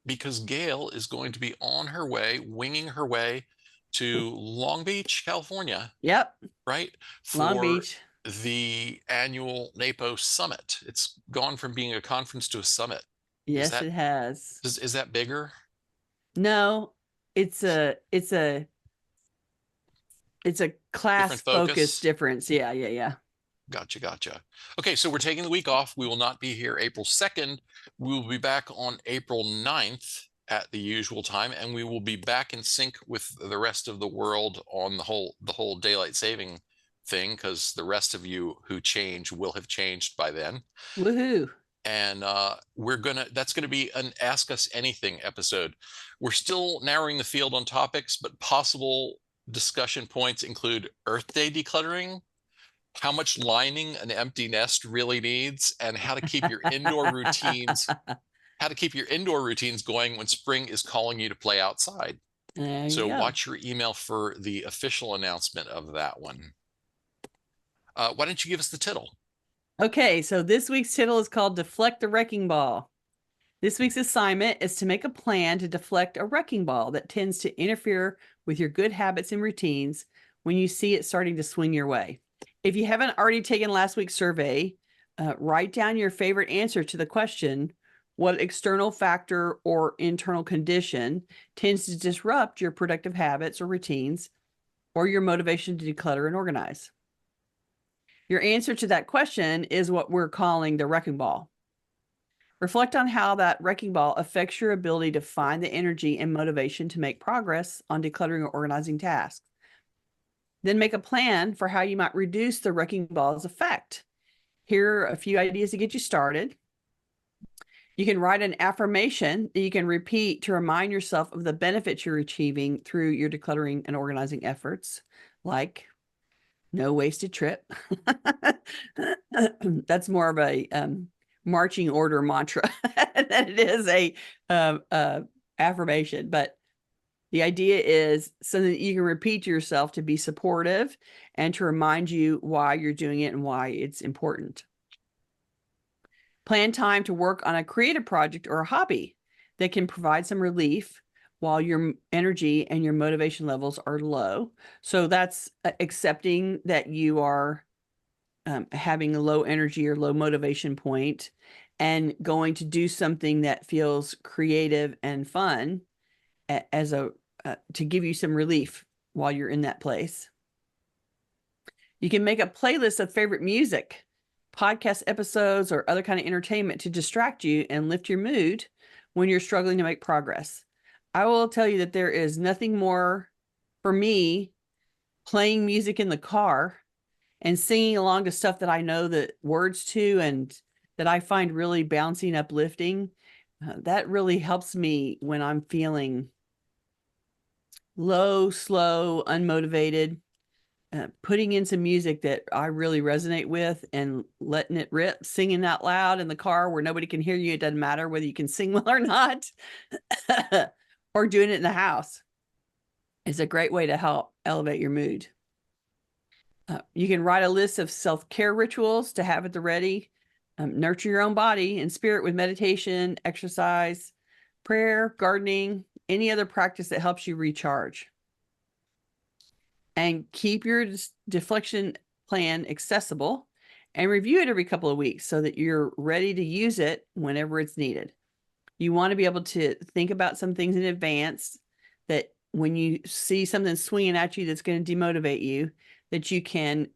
because Gayle is going to be on her way, winging her way to Long Beach, California. Yep. Right? Long Beach. The annual NAPO Summit. It's gone from being a conference to a summit. Yes, it has. Is that bigger? No, it's a class focus difference. Yeah. Gotcha. Okay, so we're taking the week off. We will not be here April 2nd. We will be back on April 9th at the usual time, and we will be back in sync with the rest of the world on the whole daylight saving thing, because the rest of you who change will have changed by then. Woohoo. And that's gonna be an Ask Us Anything episode. We're still narrowing the field on topics, but possible discussion points include Earth Day decluttering, how much lining an empty nest really needs, and how to keep your indoor routines going when spring is calling you to play outside. So watch your email for the official announcement of that one. Why don't you give us the tittle? Okay, so this week's tittle is called Deflect the Wrecking Ball. This week's assignment is to make a plan to deflect a wrecking ball that tends to interfere with your good habits and routines when you see it starting to swing your way. If you haven't already taken last week's survey, Write down your favorite answer to the question, what external factor or internal condition tends to disrupt your productive habits or routines or your motivation to declutter and organize? Your answer to that question is what we're calling the wrecking ball. Reflect on how that wrecking ball affects your ability to find the energy and motivation to make progress on decluttering or organizing tasks. Then make a plan for how you might reduce the wrecking ball's effect. Here are a few ideas to get you started. You can write an affirmation that you can repeat to remind yourself of the benefits you're achieving through your decluttering and organizing efforts, like no wasted trip. That's more of a marching order mantra than it is a affirmation. But the idea is something that you can repeat to yourself to be supportive and to remind you why you're doing it and why it's important. Plan time to work on a creative project or a hobby that can provide some relief while your energy and your motivation levels are low. So that's accepting that you are having a low energy or low motivation point and going to do something that feels creative and fun as to give you some relief while you're in that place. You can make a playlist of favorite music, podcast episodes, or other kind of entertainment to distract you and lift your mood when you're struggling to make progress. I will tell you that there is nothing more for me playing music in the car and singing along to stuff that I know the words to and that I find really bouncy and uplifting. That really helps me when I'm feeling low, slow, unmotivated. Putting in some music that I really resonate with and letting it rip, singing out loud in the car where nobody can hear you. It doesn't matter whether you can sing well or not, or doing it in the house is a great way to help elevate your mood. You can write a list of self-care rituals to have at the ready. Nurture your own body and spirit with meditation, exercise, prayer, gardening, any other practice that helps you recharge. And keep your deflection plan accessible and review it every couple of weeks so that you're ready to use it whenever it's needed. You want to be able to think about some things in advance that when you see something swinging at you that's going to demotivate you, that you can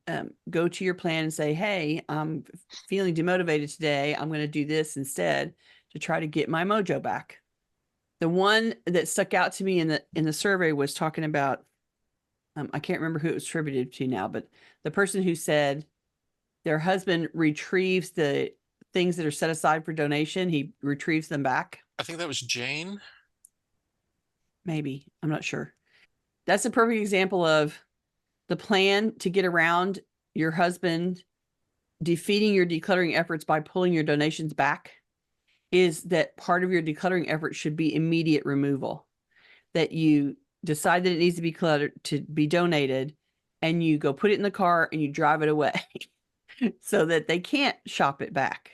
go to your plan and say, hey, I'm feeling demotivated today. I'm going to do this instead to try to get my mojo back. The one that stuck out to me in the survey was talking about, I can't remember who it was attributed to now, but the person who said their husband retrieves the things that are set aside for donation. He retrieves them back. I think that was Jane. Maybe. I'm not sure. That's a perfect example of the plan to get around your husband defeating your decluttering efforts by pulling your donations back is that part of your decluttering effort should be immediate removal, that you decide that it needs to be cluttered to be donated and you go put it in the car and you drive it away so that they can't shop it back.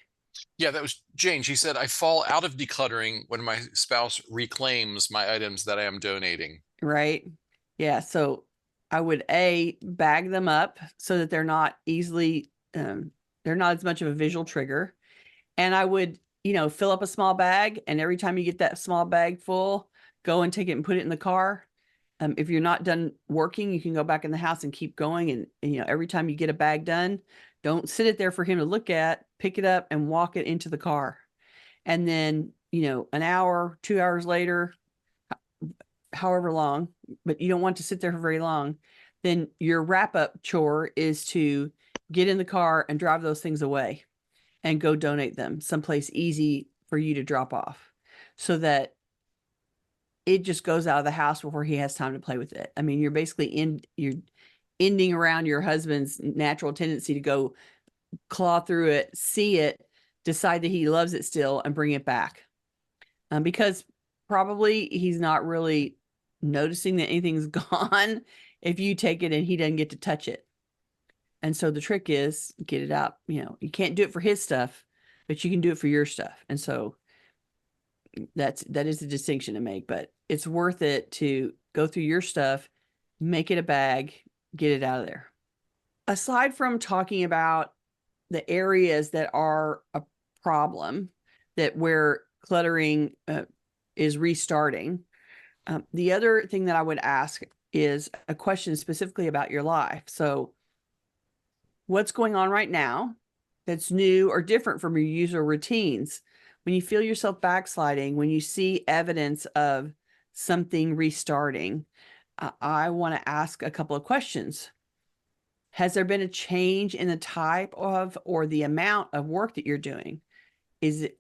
Yeah, that was Jane. She said, I fall out of decluttering when my spouse reclaims my items that I am donating. Right. Yeah. So I would bag them up so that they're not easily, they're not as much of a visual trigger. And I would, fill up a small bag, and every time you get that small bag full, go and take it and put it in the car. If you're not done working, you can go back in the house and keep going. And every time you get a bag done, don't sit it there for him to look at, pick it up and walk it into the car. And then, an hour, 2 hours later, however long, but you don't want to sit there for very long, then your wrap up chore is to get in the car and drive those things away and go donate them someplace easy for you to drop off so that it just goes out of the house before he has time to play with it. I mean, you're basically you're ending around your husband's natural tendency to go claw through it, see it, decide that he loves it still and bring it back. Because probably he's not really noticing that anything's gone if you take it and he doesn't get to touch it. And so the trick is get it out. You can't do it for his stuff, but you can do it for your stuff. And so that is a distinction to make, but it's worth it to go through your stuff, make it a bag, get it out of there. Aside from talking about the areas that are a problem, that where cluttering is restarting. The other thing that I would ask is a question specifically about your life. So what's going on right now that's new or different from your usual routines? When you feel yourself backsliding, when you see evidence of something restarting, I want to ask a couple of questions. Has there been a change in the type of or the amount of work that you're doing?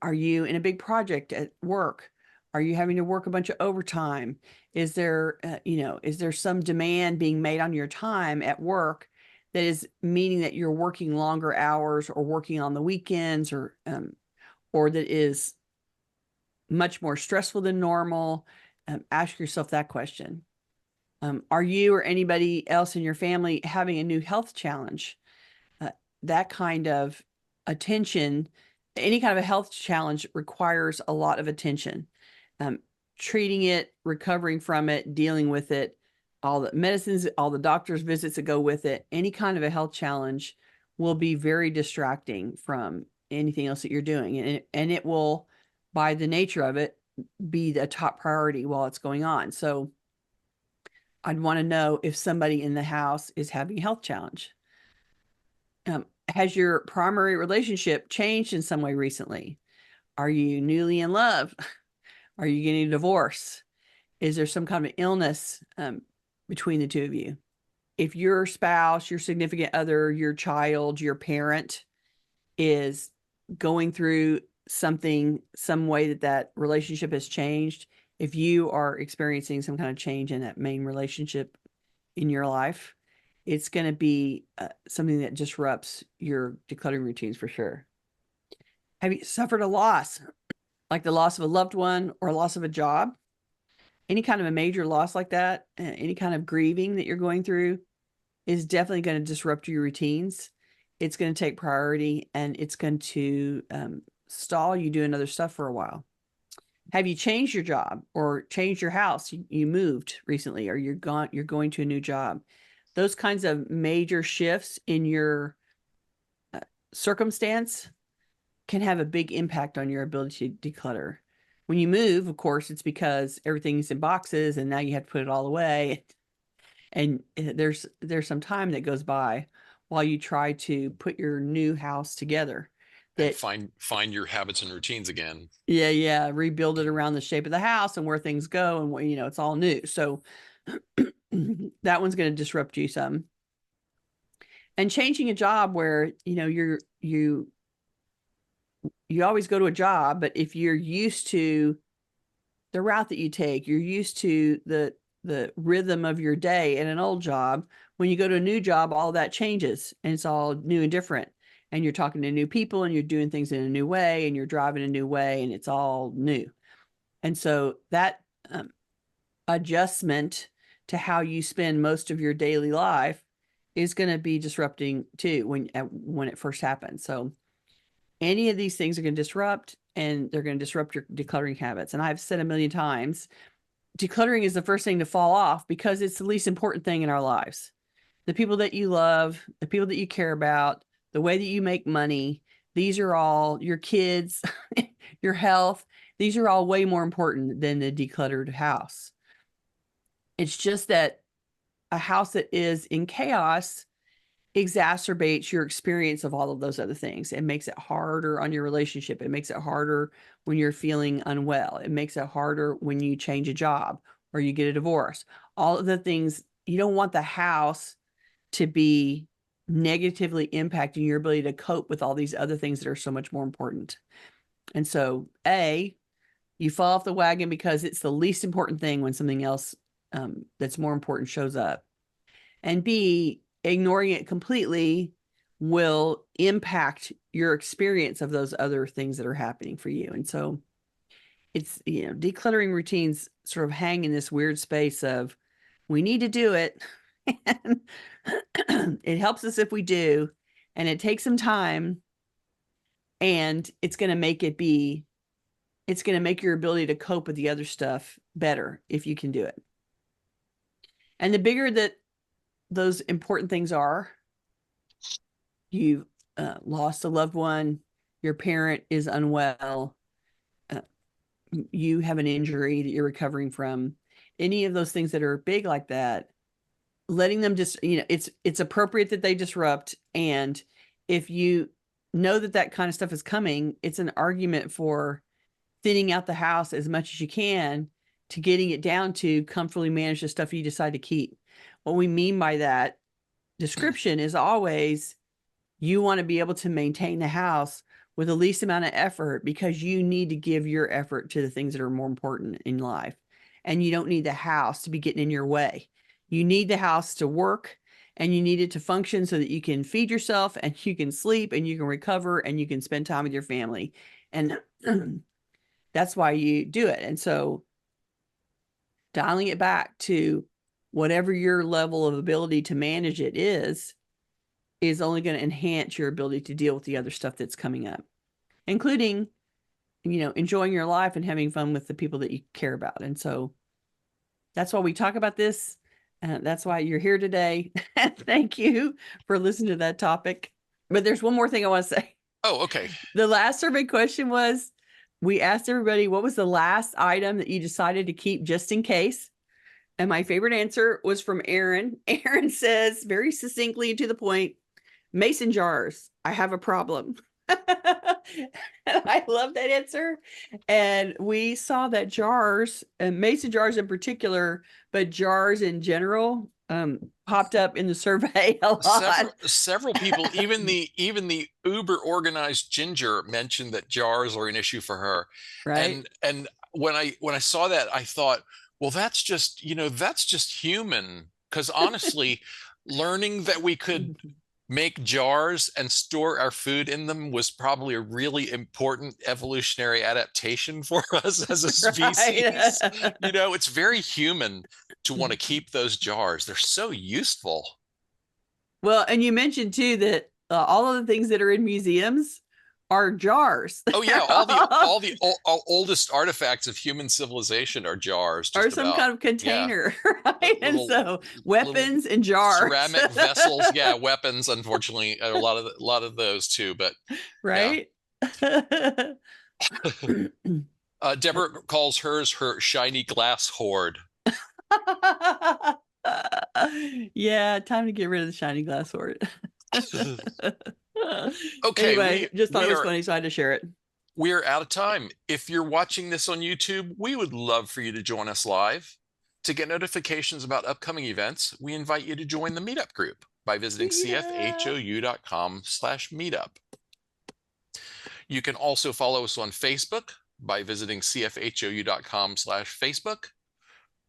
Are you in a big project at work? Are you having to work a bunch of overtime? Is there, is there some demand being made on your time at work that is meaning that you're working longer hours or working on the weekends, or that is much more stressful than normal? Ask yourself that question. Are you or anybody else in your family having a new health challenge? That kind of attention, any kind of a health challenge requires a lot of attention. Treating it, recovering from it, dealing with it, all the medicines, all the doctor's visits that go with it, any kind of a health challenge will be very distracting from anything else that you're doing. And it will, by the nature of it, be the top priority while it's going on. So I'd want to know if somebody in the house is having a health challenge. Has your primary relationship changed in some way recently? Are you newly in love? Are you getting a divorce? Is there some kind of illness between the two of you? If your spouse, your significant other, your child, your parent is going through something, some way that relationship has changed, if you are experiencing some kind of change in that main relationship in your life, it's going to be something that disrupts your decluttering routines for sure. Have you suffered a loss, like the loss of a loved one or loss of a job? Any kind of a major loss like that, any kind of grieving that you're going through is definitely going to disrupt your routines. It's going to take priority, and it's going to stall you doing other stuff for a while. Have you changed your job or changed your house? You moved recently, or you're going to a new job. Those kinds of major shifts in your circumstance can have a big impact on your ability to declutter. When you move, of course, it's because everything's in boxes and now you have to put it all away. And there's some time that goes by while you try to put your new house together. And find your habits and routines again. Yeah. Rebuild it around the shape of the house and where things go, and it's all new. So that one's going to disrupt you some. And changing a job where you always go to a job, but if you're used to the route that you take, you're used to the rhythm of your day in an old job, when you go to a new job, all that changes and it's all new and different. And you're talking to new people and you're doing things in a new way and you're driving a new way and it's all new. And so that adjustment to how you spend most of your daily life is going to be disrupting too when it first happens. So any of these things are going to disrupt, and they're going to disrupt your decluttering habits. And I've said a million times, decluttering is the first thing to fall off because it's the least important thing in our lives. The people that you love, the people that you care about, the way that you make money, these are all your kids, your health. These are all way more important than the decluttered house. It's just that a house that is in chaos exacerbates your experience of all of those other things. It makes it harder on your relationship. It makes it harder when you're feeling unwell. It makes it harder when you change a job or you get a divorce. All of the things, you don't want the house to be negatively impacting your ability to cope with all these other things that are so much more important. And so, you fall off the wagon because it's the least important thing when something else that's more important shows up. And B, ignoring it completely will impact your experience of those other things that are happening for you. And so it's, decluttering routines sort of hang in this weird space of, we need to do it. And it helps us if we do, and it takes some time, and it's going to make your ability to cope with the other stuff better if you can do it. And the bigger that those important things are, you've lost a loved one, your parent is unwell, you have an injury that you're recovering from, any of those things that are big like that, letting them just, it's appropriate that they disrupt. And if you know that that kind of stuff is coming, it's an argument for thinning out the house as much as you can to getting it down to comfortably manage the stuff you decide to keep. What we mean by that description is always, you want to be able to maintain the house with the least amount of effort, because you need to give your effort to the things that are more important in life. And you don't need the house to be getting in your way. You need the house to work, and you need it to function so that you can feed yourself and you can sleep and you can recover and you can spend time with your family. And that's why you do it. And so dialing it back to whatever your level of ability to manage it is only going to enhance your ability to deal with the other stuff that's coming up, including, enjoying your life and having fun with the people that you care about. And so that's why we talk about this. That's why you're here today. Thank you for listening to that topic. But there's one more thing I want to say. Oh, okay. The last survey question was, we asked everybody, what was the last item that you decided to keep just in case? And my favorite answer was from Aaron. Aaron says, very succinctly and to the point, mason jars. I have a problem. I love that answer. And we saw that jars, and mason jars in particular, but jars in general, popped up in the survey a lot. Several people, even the uber organized Ginger, mentioned that jars are an issue for her. Right. And when I saw that, I thought, well, that's just human. Because honestly, learning that we could make jars and store our food in them was probably a really important evolutionary adaptation for us as a species. Right. It's very human to want to keep those jars. They're so useful. Well, and you mentioned too that all of the things that are in museums are jars. Oh yeah, all the oldest artifacts of human civilization are jars, or some kind of container, yeah. Right? And so weapons and jars, ceramic vessels, yeah, weapons. Unfortunately, a lot of those too. But right. Yeah. Deborah calls hers her shiny glass hoard. Yeah, time to get rid of the shiny glass hoard. Okay. Anyway, just thought it was funny, so I had to share it. We're out of time. If you're watching this on YouTube, we would love for you to join us live. To get notifications about upcoming events, we invite you to join the meetup group by visiting cfhou.com/meetup. You can also follow us on Facebook by visiting cfhou.com/Facebook,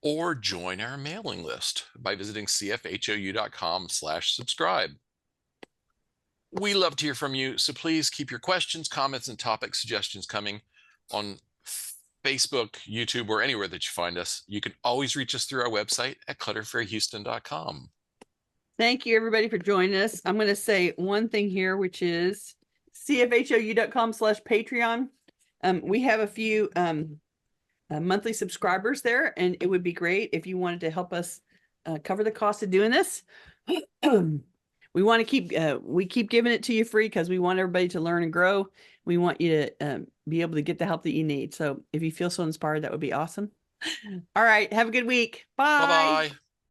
or join our mailing list by visiting cfhou.com/subscribe. We love to hear from you, so please keep your questions, comments, and topic suggestions coming on Facebook, YouTube, or anywhere that you find us. You can always reach us through our website at clutterfairyhouston.com. Thank you, everybody, for joining us. I'm going to say one thing here, which is cfhou.com/Patreon. We have a few monthly subscribers there, and it would be great if you wanted to help us cover the cost of doing this. We want to keep giving it to you free because we want everybody to learn and grow. We want you to be able to get the help that you need. So if you feel so inspired, that would be awesome. All right. Have a good week. Bye. Bye-bye.